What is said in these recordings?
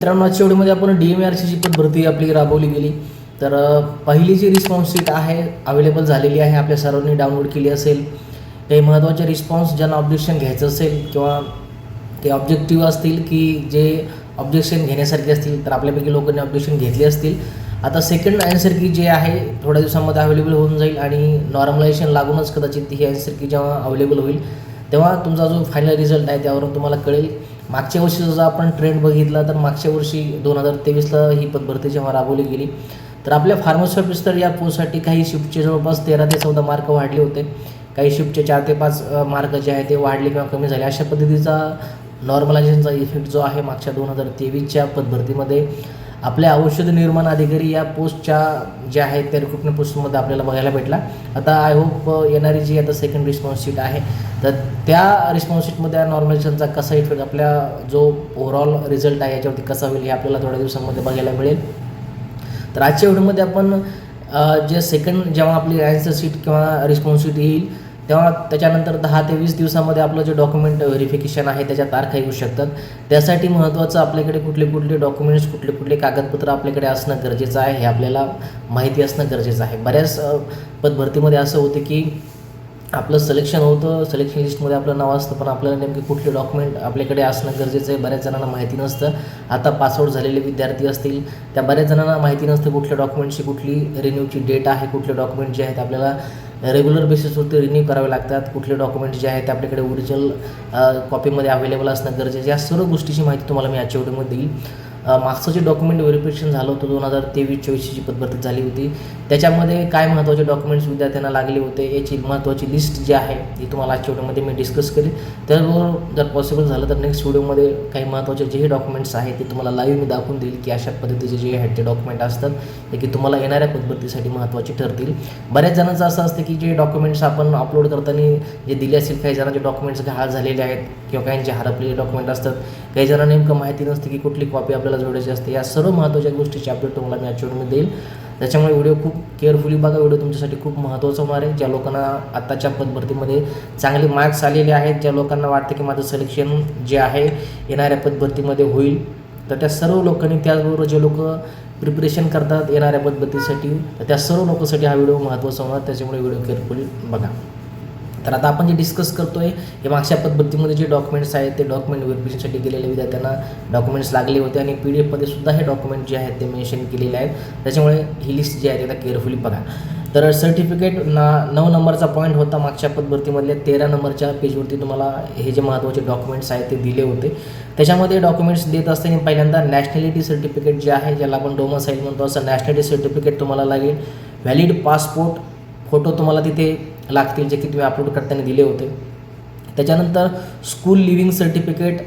मित्रांनो, आजच्या व्हिडिओमध्ये आपण DMARC ची पण भरती आपली राबवली गेली. तर पहिली जी रिस्पॉन्स शीट आहे अवेलेबल झालेली आहे, आपल्या सर्वांनी डाउनलोड केली असेल. काही महत्त्वाचे रिस्पॉन्स ज्यांना ऑब्जेक्शन घ्यायचं असेल किंवा ते ऑब्जेक्टिव्ह असतील की जे ऑब्जेक्शन घेण्यासारखे असतील, तर आपल्यापैकी लोकांनी ऑब्जेक्शन घेतले असतील. आता सेकंड आन्सर की जे आहे थोड्या दिवसांमध्ये अवेलेबल होऊन जाईल आणि नॉर्मलायझेशन लागूनच कदाचित ही आन्सर की जेव्हा अवेलेबल होईल तेव्हा तुमचा जो फायनल रिझल्ट आहे त्यावरून तुम्हाला कळेल. मागच्या वर्षीचा जर आपण ट्रेंड बघितला तर मागच्या वर्षी 2023ला ही भरती जेव्हा राबवली गेली तर आपल्या फार्मसी ऑफिसर या पोस्टसाठी काही शिफ्टचे जवळपास 13 ते 14 मार्क वाढले होते. काही शिफ्टचे 4 ते 5 मार्क जे आहे ते वाढले किंवा कमी झाले. अशा पद्धतीचा नॉर्मलायझेशनचा इफेक्ट जो आहे मागच्या 2023च्या भरतीमध्ये आपल्या औषध निर्माण अधिकारी या पोस्टच्या ज्या आहेत त्या रिक्रुटमेंट पोस्टमध्ये आपल्याला बघायला भेटला. आता आय होप येणारी जी आता सेकंड रिस्पॉन्स शीट आहे तर त्या रिस्पॉन्स शीटमध्ये नॉर्मलायझेशनचा कसा इफेक्ट आपल्या जो ओव्हरऑल रिझल्ट आहे याच्यावरती कसा होईल हे आपल्याला थोड्या दिवसांमध्ये बघायला मिळेल. तर आजच्या व्हिडिओमध्ये आपण जे सेकंड जेव्हा आपली आन्सर शीट किंवा रिस्पॉन्स शीट येईल तेव्हा त्याच्यानंतर 10 ते 20 दिवसामध्ये आपलं जे डॉक्युमेंट व्हेरिफिकेशन आहे त्याच्या तारखा येऊ शकतात. त्यासाठी महत्त्वाचं आपल्याकडे कुठले कुठले डॉक्युमेंट्स कुठले कुठले कागदपत्र आपल्याकडे असणं गरजेचं आहे हे आपल्याला माहिती असणं गरजेचं आहे. बऱ्याच भरतीमध्ये असं होतं की आपलं सिलेक्शन होतं, सिलेक्शन लिस्टमध्ये आपलं नाव असतं, पण आपल्याला नेमके कुठले डॉक्युमेंट आपल्याकडे असणं गरजेचं आहे बऱ्याच जणांना माहिती नसतं. आता पासआउट झालेले विद्यार्थी असतील त्या बऱ्याच जणांना माहिती नसतं कुठल्या डॉक्युमेंटची कुठली रिन्यूची डेट आहे, कुठले डॉक्युमेंट जे आहेत आपल्याला रेग्युलर बेसिसवरती रिन्यू करावे लागतात, कुठले डॉक्युमेंट जे आहेत ते आपल्याकडे ओरिजिनल कॉपीमध्ये अवेलेबल असणं गरजेचं. या सर्व गोष्टीची माहिती तुम्हाला मी आजच्या व्हिडिओमध्ये देईल. मागचं जे डॉक्युमेंट व्हेरिफिकेशन झालं होतं 2023-24ची जी पद्धत झाली होती त्याच्यामध्ये काय महत्त्वाचे डॉक्युमेंट्स विद्यार्थ्यांना लागले होते याची महत्त्वाची लिस्ट जी आहे ती तुम्हाला आजच्या व्हिडिओमध्ये मी डिस्कस करेन. त्याचबरोबर जर पॉसिबल झालं तर नेक्स्ट व्हिडिओमध्ये काही महत्त्वाचे जेही डॉक्युमेंट्स आहेत ते तुम्हाला लाईव्ह मी दाखवून देईल की अशा पद्धतीचे जे आहेत ते डॉक्युमेंट असतात ते की तुम्हाला येणाऱ्या पद्धतीसाठी महत्त्वाचे ठरतील. बऱ्याच जणांचं असं असतं की जे डॉक्युमेंट्स आपण अपलोड करताना जे दिले असतील काही जणांचे डॉक्युमेंट्स गहाळ झालेले आहेत किंवा काहींचे हरपलेले डॉक्युमेंट असतात, काही जणांना नेमकं माहिती नसते की कुठली कॉपी आपल्याला जोडायची असते. या सर्व महत्त्वाच्या गोष्टीची अपडेट तुम्हाला मी आजच्या व्हिडिओमध्ये देईल. त्याच्यामुळे व्हिडिओ खूप केअरफुली बघा. व्हिडिओ तुमच्यासाठी खूप महत्त्वाचा होणार आहे. ज्या लोकांना आत्ताच्या भरतीमध्ये चांगले मार्क्स आलेले आहेत, ज्या लोकांना वाटतं की माझं सिलेक्शन जे आहे येणाऱ्या भरतीमध्ये होईल, तर त्या सर्व लोकांनी त्याचबरोबर जे लोक प्रिपरेशन करतात येणाऱ्या भरतीसाठी तर त्या सर्व लोकांसाठी हा व्हिडिओ महत्त्वाचा होणार. त्याच्यामुळे व्हिडिओ केअरफुली बघा. तर आता आपण जे डिस्कस करतो आहे हे मागच्या पद्धतीमध्ये जे डॉक्युमेंट्स आहेत ते डॉक्युमेंट व्हेरिफिकेशनसाठी गेलेल्या विद्यार्थ्यांना डॉक्युमेंट्स लागले होते आणि PDF सुद्धा हे डॉक्युमेंट जे आहेत ते मेन्शन केलेले आहेत. त्याच्यामुळे ही लिस्ट जी आहे त्याला केअरफुली बघा. तर सर्टिफिकेट 9 नंबरचा पॉईंट होता मागच्या पद्धतीमधल्या 13 नंबरच्या पेजवरती तुम्हाला हे जे महत्त्वाचे डॉक्युमेंट्स आहेत ते दिले होते. त्याच्यामध्ये डॉक्युमेंट्स देत असताना पहिल्यांदा नॅशनॅलिटी सर्टिफिकेट जे आहे ज्याला आपण डोमिसाईल म्हणतो असं नॅशनॅलिटी सर्टिफिकेट तुम्हाला लागेल. व्हॅलिड पासपोर्ट फोटो तुम्हाला तिथे लागतील जे की तुम्ही अपलोड करताना दिले होते. त्याच्यानंतर स्कूल लिव्हिंग सर्टिफिकेट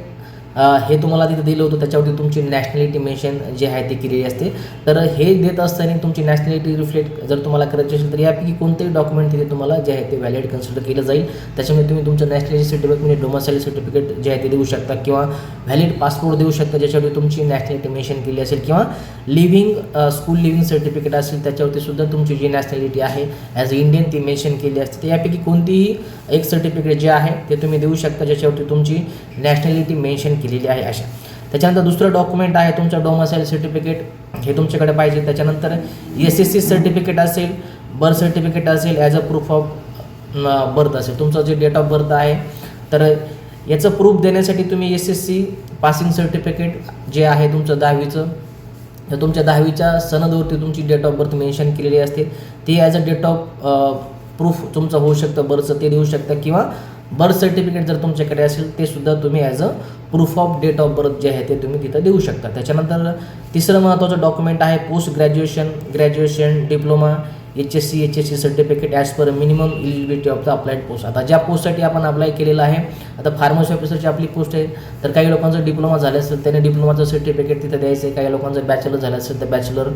हे तुम्हाला तिथे दिलं होतं, त्याच्यावरती तुमची नॅशनॅलिटी मेन्शन जे आहे ते केलेली असते. तर हे देत असताना तुमची नॅशनॅलिटी रिफ्लेक्ट जर तुम्हाला करायची असेल तर यापैकी कोणतेही डॉक्युमेंट तिथे तुम्हाला जे आहे ते व्हॅलिड कन्सिडर केलं जाईल. त्याच्यामुळे तुम्ही तुमचं नॅशनॅलिटी सर्टिफिकेट म्हणजे डोमिसाईल सर्टिफिकेट जे आहे ते देऊ शकता किंवा व्हॅलिड पासपोर्ट देऊ शकता ज्याच्यावरती तुमची नॅशनॅलिटी मेन्शन केली असेल किंवा स्कूल लिव्हिंग सर्टिफिकेट असेल त्याच्यावरती सुद्धा तुमची जी नॅशनॅलिटी आहे ॲज अ इंडियन ती मेन्शन केली असते. तर यापैकी कोणतीही एक सर्टिफिकेट जे आहे ते तुम्ही देऊ शकता ज्याच्यावरती तुमची नॅशनॅलिटी मेन्शन केलेली आहे अशा. त्याच्यानंतर दुसरं डॉक्युमेंट आहे तुमचं डोमिसाईल सर्टिफिकेट हे तुमच्याकडे पाहिजे. त्याच्यानंतर SSC सर्टिफिकेट असेल, बर्थ सर्टिफिकेट असेल, as a proof of birth असेल, तुमचं जे डेट ऑफ बर्थ आहे तर याचं प्रूफ देण्यासाठी तुम्ही SSC पासिंग सर्टिफिकेट जे आहे तुमचं 10वीचं तर तुमच्या 10वीच्या सनदवरती तुमची डेट ऑफ बर्थ मेन्शन केलेली असते ती as a date of proof तुमचं होऊ शकतं बर्थचं ते देऊ शकता किंवा बर्थ सर्टिफिकेट जर तुमच्याकडे असेल ते सुद्धा तुम्ही as a proof of date of birth जे आहे ते तुम्ही तिथं देऊ शकता. त्याच्यानंतर तिसरं महत्त्वाचं डॉक्युमेंट आहे post graduation diploma HSC certificate as per minimum eligibility of the applied post. आता ज्या पोस्टसाठी आपण अप्लाय केलेलं आहे आता फार्मसी ऑफिसरची आपली पोस्ट आहे तर काही लोकांचं डिप्लोमा झालं असेल त्याने डिप्लोमाचं सर्टिफिकेट तिथं द्यायचं आहे, काही लोकांचं बॅचलर झालं असेल तर बॅचलर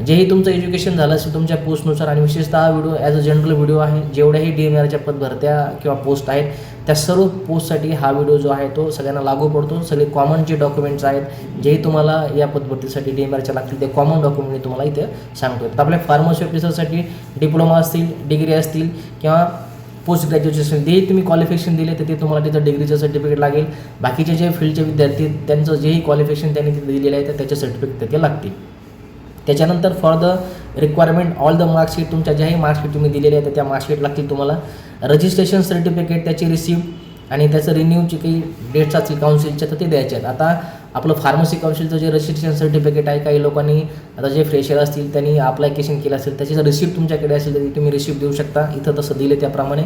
जेही तुमचं एज्युकेशन झालं असेल तुमच्या पोस्टनुसार. आणि विशेषतः हा video as a general video आहे. जेवढ्याही DMARच्या भरत्या किंवा पोस्ट आहेत त्या सर्व पोस्टसाठी हा व्हिडिओ जो आहे तो सगळ्यांना लागू पडतो. सगळे कॉमन जे डॉक्युमेंट्स आहेत जेही तुम्हाला या पद्धतीसाठी DMARच्या लागतील ते कॉमन डॉक्युमेंट मी तुम्हाला इथे सांगतो. तर आपल्या फार्मसी ऑफिसरसाठी डिप्लोमा असतील, डिग्री असतील किंवा पोस्ट ग्रॅज्युएशन जे तुम्ही क्वालिफिकेशन दिले तर ते तुम्हाला तिथं डिग्रीचं सर्टिफिकेट लागेल. बाकीचे जे फील्डचे विद्यार्थी त्यांचं जेही क्वालिफिकेशन त्यांनी तिथे दिलेलं आहे तर त्याचे सर्टिफिकेट तिथे लागतील. त्याच्यानंतर for the requirement all the marksheet, तुमच्या ज्याही मार्कशीट तुम्ही दिलेले आहे तर त्या मार्कशीट लागतील तुम्हाला. रजिस्ट्रेशन सर्टिफिकेट त्याची रिसिप्ट आणि त्याचं रिन्यूची काही डेट्स असतील काउन्सिलच्या तर ते द्यायचे आहेत. आता आपलं फार्मसी काउन्सिलचं जे रजिस्ट्रेशन सर्टिफिकेट आहे, काही लोकांनी आता जे फ्रेशर असतील त्यांनी अप्लायकेशन केलं असेल त्याची जर रिसिप्ट तुमच्याकडे असेल तर तुम्ही रिसिप्ट देऊ शकता. इथं तसं दिले त्याप्रमाणे.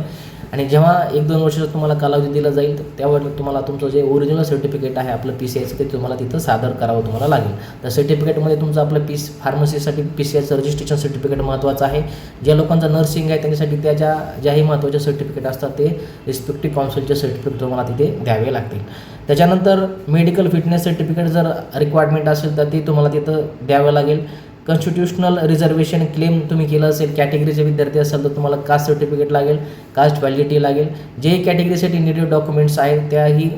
आणि जेव्हा 1-2 वर्षाचा तुम्हाला कालावधी दिला जाईल त्यावर तुम्हाला तुमचं जे ओरिजिनल सर्टिफिकेट आहे आपलं PCIचं ते तुम्हाला तिथं सादर करावं तुम्हाला लागेल. तर सर्टिफिकेटमध्ये तुमचं आपलं फार्मसीसाठी PCIचं रजिस्ट्रेशन सर्टिफिकेट महत्त्वाचं आहे. ज्या लोकांचं नर्सिंग आहे त्यांच्यासाठी त्या ज्याही महत्त्वाचे सर्टिफिकेट असतात ते रिस्पेक्टिव्ह काउन्सिलचे सर्टिफिकेट तुम्हाला तिथे द्यावे लागतील. त्याच्यानंतर मेडिकल फिटनेस सर्टिफिकेट जर रिक्वायरमेंट असेल तर ते तुम्हाला तिथं द्यावं लागेल. कॉन्स्टिट्यूशनल रिझर्वेशन क्लेम तुम्ही केलं असेल, कॅटेगरीचे विद्यार्थी असेल तर तुम्हाला कास्ट सर्टिफिकेट लागेल, कास्ट व्हॅलिडिटी लागेल. जे कॅटेगरीसाठी निडेड डॉक्युमेंट्स आहेत त्याही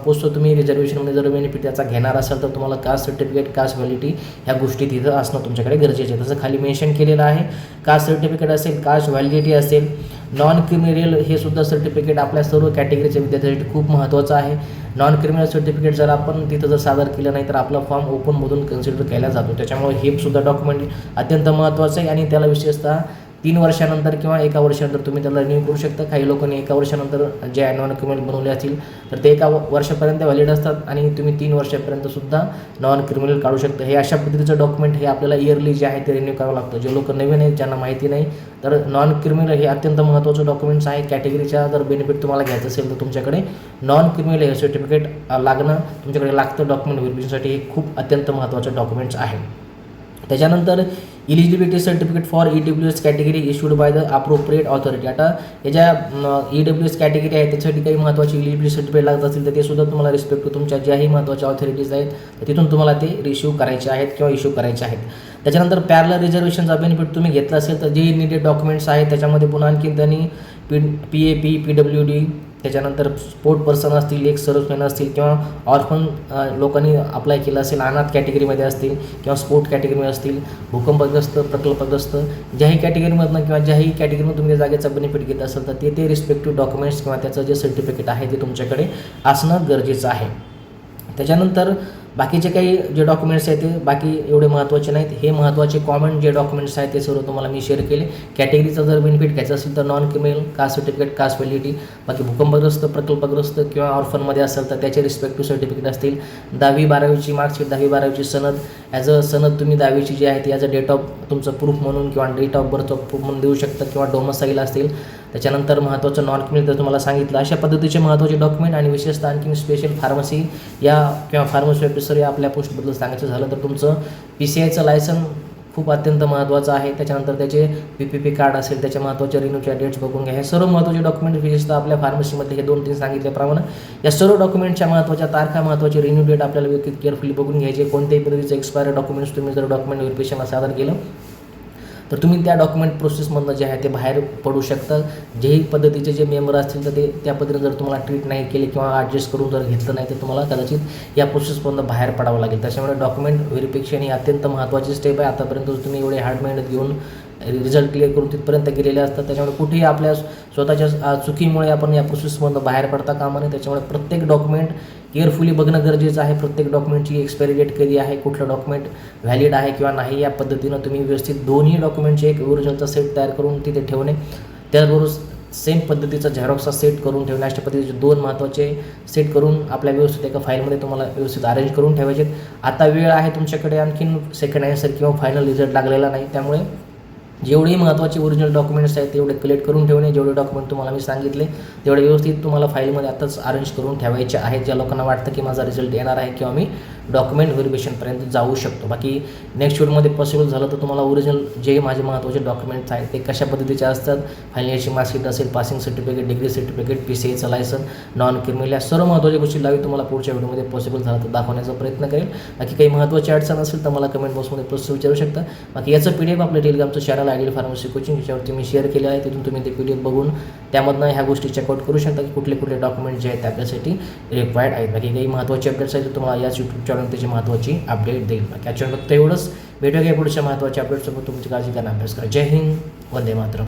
पोस्ट तुम्ही रिझर्वेशनमध्ये जर बेनिफिट त्याचा घेणार असाल तर तुम्हाला कास्ट सर्टिफिकेट, कास्ट व्हॅलिडिटी ह्या गोष्टी तिथं असणं तुमच्याकडे गरजेचे आहे. तसं खाली मेन्शन केलेलं आहे. कास्ट सर्टिफिकेट असेल, कास्ट व्हॅलिडिटी असेल, नॉन क्रिमिनल हे सुद्धा सर्टिफिकेट आपल्या सर्व कॅटेगरीच्या विद्यार्थ्यांसाठी खूप महत्त्वाचं आहे. नॉन क्रिमिनल सर्टिफिकेट जर आपण तिथं जर सादर केलं नाही तर आपला फॉर्म ओपनमधून कन्सिडर केला जातो. त्याच्यामुळे हे सुद्धा डॉक्युमेंट अत्यंत महत्त्वाचं आहे आणि त्याला विशेषतः 3 वर्षानंतर किंवा 1 वर्षानंतर तुम्ही त्याला रिन्यू करू शकता. काही लोकांनी 1 वर्षानंतर जे नॉन क्रिमिनल बनवले असतील तर ते 1 वर्षापर्यंत व्हॅलिड असतात आणि तुम्ही 3 वर्षापर्यंतसुद्धा नॉन क्रिमिनल काढू शकता. हे अशा पद्धतीचं डॉक्युमेंट हे आपल्याला इयरली जे आहे ते रिन्यू करावं लागतं. जे लोक नवीन आहेत ज्यांना माहिती नाही तर नॉन क्रिमिनल हे अत्यंत महत्त्वाचं डॉक्युमेंट्स आहे. कॅटेगरीच्या जर बेनिफिट तुम्हाला घ्यायचं असेल तर तुमच्याकडे नॉन क्रिमिनल हे सर्टिफिकेट लागणं तुमच्याकडे लागतं. डॉक्युमेंट व्हेरिफिकेशनसाठी हे खूप अत्यंत महत्त्वाचं डॉक्युमेंट्स आहे. त्याच्यानंतर eligibility certificate for EWS category issued by the appropriate authority. आता हे ज्या EWS कॅटेगरी आहे त्याच्यासाठी काही महत्त्वाची इलिजिबिलिटी सर्टिफिकेट लागत असतील तर ते सुद्धा तुम्हाला रिस्पेक्ट टू तुमच्या ज्याही महत्त्वाच्या ऑथॉरिटीज आहेत तर तिथून तुम्हाला ते रिसिव्ह करायचे आहेत किंवा इश्यू करायचे आहेत. त्याच्यानंतर पॅरलल रिझर्वेशनचा बेनिफिट तुम्ही घेतला असेल तर जे निडेड डॉक्युमेंट्स आहेत त्याच्यामध्ये पुन्हा आणखी त्यांनी PAP, PWD, त्याच्यानंतर स्पोर्ट पर्सन असतील, एक सर्व्हिसमॅन असतील किंवा ऑर्फन लोकांनी अप्लाय केलं असेल, अनाथ कॅटेगरीमध्ये असतील किंवा स्पोर्ट कॅटेगरीमध्ये असतील, भूकंपग्रस्त, प्रकल्पग्रस्त, ज्याही कॅटेगरीमधनं किंवा ज्याही कॅटेगरीमधून तुम्ही जागेचा बेनिफिट घेत असाल तर ते रिस्पेक्टिव्ह डॉक्युमेंट्स किंवा त्याचं जे सर्टिफिकेट आहे ते तुमच्याकडे असणं गरजेचं आहे. त्याच्यानंतर बाकीचे काही जे डॉक्युमेंट्स आहेत ते बाकी एवढे महत्त्वाचे नाहीत. हे महत्त्वाचे कॉमन जे डॉक्युमेंट्स आहेत ते सर्व तुम्हाला मी शेअर केले. कॅटेगरीचा जर बेनिफिट घ्यायचं असेल तर non criminal, caste certificate, caste validity, बाकी भूकंपग्रस्त, प्रकल्पग्रस्त किंवा ऑर्फनमध्ये असेल तर त्याचे रिस्पेक्टिव्ह सर्टिफिकेट असतील. 10वी-12वीची मार्कशीट, 10वी-12वीची सनद, ॲज अ सनद तुम्ही 10वीची जी आहे ती ॲज अ डेट ऑफ तुमचं प्रूफ म्हणून किंवा डेट ऑफ बर्थ प्रूफ म्हणून देऊ शकता किंवा डोमसाईल असतील. त्याच्यानंतर महत्त्वाचं नॉन क्रिमिनल तर तुम्हाला सांगितलं. अशा पद्धतीचे महत्त्वाचे डॉक्युमेंट आणि विशेषतः आणखी स्पेशल फार्मसी या किंवा फार्मसी ऑफिसर या आपल्या पोस्टबद्दल सांगायचं झालं तर तुमचं PCIचं लायसन खूप अत्यंत महत्त्वाचं आहे. त्याच्यानंतर त्याचे PPP कार्ड असेल, त्याच्या महत्त्वाच्या रिन्यूच्या डेट्स बघून घ्या. हे सर्व महत्त्वाचे डॉक्युमेंट विशेषतः आपल्या फार्मसीमध्ये हे 2-3 सांगितल्याप्रमाणे या सर्व डॉक्युमेंटच्या महत्त्वाच्या तारखा, महत्त्वाचे रिन्यू डेट आपल्याला व्यवस्थित केअरफुली बघून घ्यायचे. कोणत्याही पद्धतीचं एक्सपायर डॉक्युमेंट्स तुम्ही जर डॉक्युमेंट व्हेरिफिकेशनला सादर केलं तर तुम्ही त्या डॉक्युमेंट प्रोसेसमधनं जे आहे ते बाहेर पडू शकता. जेही पद्धतीचे जे मेंबर असतील तर ते त्या पद्धतीने जर तुम्हाला ट्रीट नाही केले किंवा ॲडजस्ट करून जर घेतलं नाही तर तुम्हाला कदाचित या प्रोसेसमधनं बाहेर पडावं लागेल. त्याच्यामुळे डॉक्युमेंट व्हेरिफिकेशन ही अत्यंत महत्त्वाची स्टेप आहे. आतापर्यंत तुम्ही एवढे हार्ड मेहनत घेऊन रिझल्ट क्लिअर करून तिथपर्यंत गेलेले असतात. त्याच्यामुळे कुठेही आपल्या स्वतःच्या चुकीमुळे आपण या प्रोसेसमधनं बाहेर पडता कामा नये. त्याच्यामुळे प्रत्येक डॉक्युमेंट केअरफुली बघणं गरजेचं आहे. प्रत्येक डॉक्युमेंटची एक्सपायरी डेट कधी आहे, कुठलं डॉक्युमेंट व्हॅलिड आहे किंवा नाही, या पद्धतीनं तुम्ही व्यवस्थित दोन्ही डॉक्युमेंटचे एक ओरिजिनलचा सेट तयार करून तिथे ठेवणे, त्याचबरोबर सेम पद्धतीचा झेरॉक्सचा सेट करून ठेवणे, अशा पद्धतीचे 2 महत्त्वाचे सेट करून आपल्या व्यवस्थित एका फाईलमध्ये तुम्हाला व्यवस्थित अरेंज करून ठेवायचे. आता वेळ आहे तुमच्याकडे, आणखीन सेकंड आन्सर किंवा फायनल रिझल्ट लागलेला नाही. त्यामुळे जेवढे महत्त्वाचे ओरिजिनल डॉक्युमेंट्स आहेत तेवढे कलेक्ट करून ठेवणे. जेवढे डॉक्युमेंट तुम्हाला मी सांगितले तेवढे व्यवस्थित तुम्हाला फाईलमध्ये आताच अरेंज करून ठेवायचे आहेत. ज्या लोकांना वाटतं की माझा रिझल्ट येणार आहे किंवा मी डॉक्युमेंट व्हेरिफिकेशनपर्यंत जाऊ शकतो. बाकी नेक्स्ट व्हिडिओमध्ये पॉसिबल झालं तर तुम्हाला ओरिजिनल जे माझे महत्त्वाचे डॉक्युमेंट्स आहेत ते कशा पद्धतीचे असतात, फायनल इयरची मार्कशीट असेल, पासिंग सर्टिफिकेट, डिग्री सर्टिफिकेट, PCIचं लायसन, नॉन क्रिमिनल, या सर्व महत्त्वाच्या गोष्टी लावी तुम्हाला पुढच्या व्हिडिओमध्ये पॉसिबल झालं तर दाखवण्याचा प्रयत्न करेल. बाकी काही महत्त्वाची अडचण असेल तर मला कमेंट बॉक्समध्ये प्रश्न विचारू शकता. बाकी याचं PDF आपल्या टेलिग्रामचं चॅनल आयडियल फार्मसी कोचिंग याच्यावरती मी शेअर केलं आहे. तिथून तुम्ही ते PDF बघून त्यामधनं ह्या गोष्टी चेकआउट करू शकता की कुठले कुठले डॉक्युमेंट जे आहेत ते आपल्यासाठी रिक्वायर्ड आहेत. बाकी काही महत्त्वाचे अपडेट्स आहेत तर तुम्हाला याच यूट्यूब चॅनल त्याची महत्त्वाची अपडेट देईल. बाकी फक्त एवढंच. भेटूया पुढच्या महत्त्वाच्या अपडेट्ससोबत. तुमची काळजी करा, अभ्यास करा. जय हिंद, वंदे मातरम.